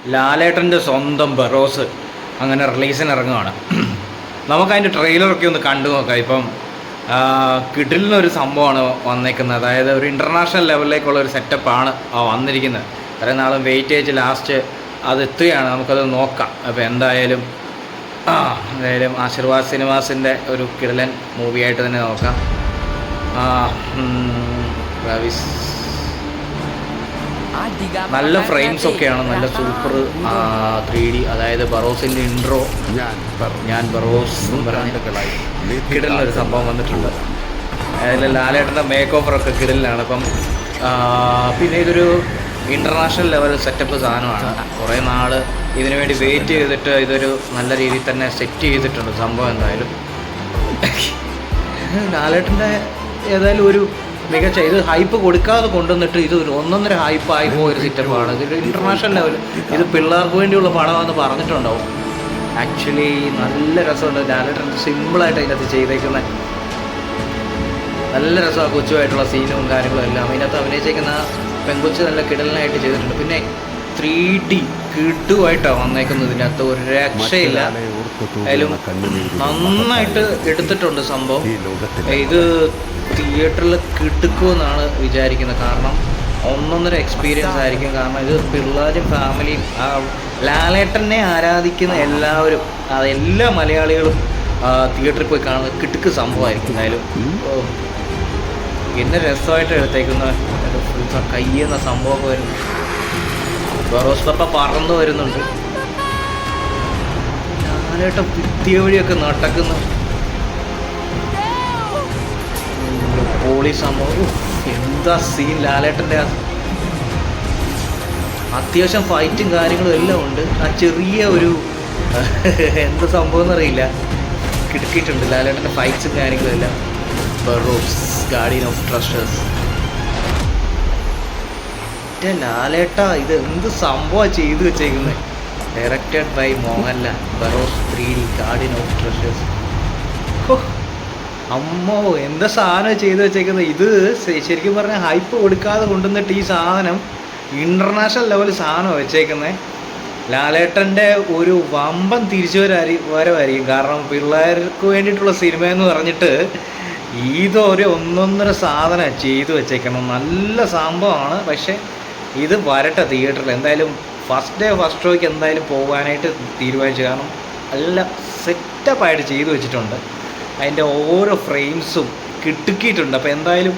ലാലേട്ടൻ്റെ സ്വന്തം ബറോസ് അങ്ങനെ റിലീസിന് ഇറങ്ങുകയാണ്. നമുക്കതിൻ്റെ ട്രെയിലറൊക്കെ ഒന്ന് കണ്ടു നോക്കാം. ഇപ്പം കിടിലിനൊരു സംഭവമാണ് വന്നേക്കുന്നത്. അതായത് ഒരു ഇൻ്റർനാഷണൽ ലെവലിലേക്കുള്ള ഒരു സെറ്റപ്പാണ് വന്നിരിക്കുന്നത്. ഇത്രയും നാളും വെയിറ്റ് ചെയ്ത് ലാസ്റ്റ് അത് എത്തുകയാണ്. നമുക്കത് നോക്കാം. അപ്പോൾ എന്തായാലും ആശീർവാദ് സിനിമാസിൻ്റെ ഒരു കിടിലൻ മൂവിയായിട്ട് തന്നെ നോക്കാം. നല്ല ഫ്രെയിംസ് ഒക്കെയാണ്, നല്ല സൂപ്പർ 3D. അതായത് ബറോസിൻ്റെ ഇൻട്രോ, ഞാൻ ബറോസ് എന്ന് പറഞ്ഞ കിടലിനൊരു സംഭവം വന്നിട്ടുണ്ട്. അതിൽ ലാലേട്ടൻ്റെ മേക്ക് ഓവറൊക്കെ കിടലിനാണ്. അപ്പം പിന്നെ ഇതൊരു ഇൻ്റർനാഷണൽ ലെവൽ സെറ്റപ്പ് സാധനമാണ്. കുറേ നാൾ ഇതിനു വേണ്ടി വെയിറ്റ് ചെയ്തിട്ട് ഇതൊരു നല്ല രീതിയിൽ തന്നെ സെറ്റ് ചെയ്തിട്ടുണ്ട് സംഭവം. എന്തായാലും ലാലേട്ടൻ്റെ ഏതായാലും ഒരു മികച്ച, ഇത് ഹൈപ്പ് കൊടുക്കാതെ കൊണ്ടുവന്നിട്ട് ഇത് ഒരു ഒന്നൊന്നര ഹൈപ്പായി പോയൊരു സെറ്റപ്പാണ്. ഇതൊരു ഇൻ്റർനാഷണൽ ലെവൽ, ഇത് പിള്ളേർക്ക് വേണ്ടിയുള്ള പടമാണെന്ന് പറഞ്ഞിട്ടുണ്ടാവും. ആക്ച്വലി നല്ല രസമുണ്ട്. ലാലേട്ടൻ സിമ്പിളായിട്ട് അതിനകത്ത് ചെയ്തേക്കുന്ന നല്ല രസമാണ്. കൊച്ചുമായിട്ടുള്ള സീനും കാര്യങ്ങളും എല്ലാം അതിനകത്ത് അഭിനയിച്ചേക്കുന്ന പെൺകൊച്ച് നല്ല കിടലിനായിട്ട് ചെയ്തിട്ടുണ്ട്. പിന്നെ 3D കിടുവായിട്ടാണ് വന്നേക്കുന്നത്. ഇതിനകത്ത് ഒരു രക്ഷയില്ല. അതിലും നന്നായിട്ട് എടുത്തിട്ടുണ്ട് സംഭവം. ഇത് തിയേറ്ററിൽ കിട്ടുക്കുമെന്നാണ് വിചാരിക്കുന്നത്. കാരണം ഒന്നൊന്നര എക്സ്പീരിയൻസ് ആയിരിക്കും. കാരണം ഇത് പിള്ളേരും ഫാമിലിയും ലാലേട്ടനെ ആരാധിക്കുന്ന എല്ലാവരും, എല്ലാ മലയാളികളും തിയേറ്ററിൽ പോയി കാണുന്നത് കിട്ടുക്ക് സംഭവമായിരിക്കും. എന്തായാലും എന്നെ രസമായിട്ട് എടുത്തേക്കുന്ന കയ്യുന്ന സംഭവമൊക്കെ വരുന്നു. ബറോസ് പപ്പ പറന്നു വരുന്നുണ്ട്. ലാലേട്ടൻ ഭിത്തിയ വഴിയൊക്കെ നടക്കുന്നു. പോളി സംഭവം, എന്താ സീൻ ലാലേട്ടൻ്റെ. അത്യാവശ്യം ഫൈറ്റും കാര്യങ്ങളും എല്ലാം ഉണ്ട്. ആ ചെറിയ ഒരു എന്താ സംഭവം എന്നറിയില്ല, കിടക്കിയിട്ടുണ്ട് ലാലേട്ടൻ്റെ ഫൈറ്റ്സും കാര്യങ്ങളും എല്ലാം. Barroz guardian of treasures. ലാലേട്ട ഇത് എന്ത് സംഭവമാണ് ചെയ്തു വെച്ചേക്കുന്നത്. Directed by Mohanlal. Barroz 3D guardian of treasures. അമ്മോ എന്താ സാധനം ചെയ്തു വെച്ചേക്കുന്നത്. ഇത് ശരിക്കും പറഞ്ഞാൽ ഹൈപ്പ് കൊടുക്കാതെ കൊണ്ടുവന്നിട്ട് ഈ സാധനം ഇൻ്റർനാഷണൽ ലെവൽ സാധനം വെച്ചേക്കുന്നത്. ലാലേട്ടൻ്റെ ഒരു വമ്പൻ വരവായിരിക്കും. കാരണം പിള്ളേർക്ക് വേണ്ടിയിട്ടുള്ള സിനിമ എന്ന് പറഞ്ഞിട്ട് ഇതൊരു ഒന്നൊന്നര സാധനം ചെയ്തു വെച്ചേക്കണം. നല്ല സംഭവമാണ്. പക്ഷേ ഇത് വരട്ടെ തിയേറ്ററിൽ. എന്തായാലും ഫസ്റ്റ് ഷോയ്ക്ക് എന്തായാലും പോകാനായിട്ട് തീരുമാനിച്ചു. കാരണം നല്ല സെറ്റപ്പായിട്ട് ചെയ്തു വെച്ചിട്ടുണ്ട്. അതിൻ്റെ ഓരോ ഫ്രെയിംസും കിട്ടുക്കിയിട്ടുണ്ട്. അപ്പോൾ എന്തായാലും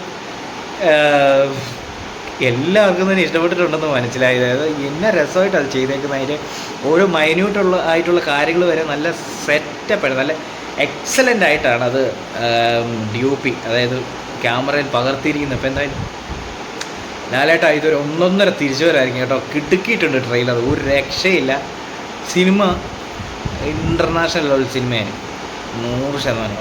എല്ലാവർക്കും തന്നെ ഇഷ്ടപ്പെട്ടിട്ടുണ്ടെന്ന് മനസ്സിലായി. അതായത് എന്നെ രസമായിട്ട് അത് ചെയ്തേക്കുന്നത്. അതിൻ്റെ ഓരോ ആയിട്ടുള്ള കാര്യങ്ങൾ വരെ നല്ല സെറ്റപ്പായിട്ട് നല്ല എക്സലൻ്റ് ആയിട്ടാണ് അത് DOP, അതായത് ക്യാമറയിൽ പകർത്തിയിരിക്കുന്നത്. അപ്പോൾ എന്തായാലും ലാലേട്ട ഇതൊരു ഒന്നൊന്നര തിരിച്ചുവരായിരിക്കും കേട്ടോ. കിടുക്കിയിട്ടുണ്ട് ട്രെയിലർ, ഒരു രക്ഷയില്ല. സിനിമ ഇൻ്റർനാഷണൽ ലെവൽ സിനിമയാണ് 100%.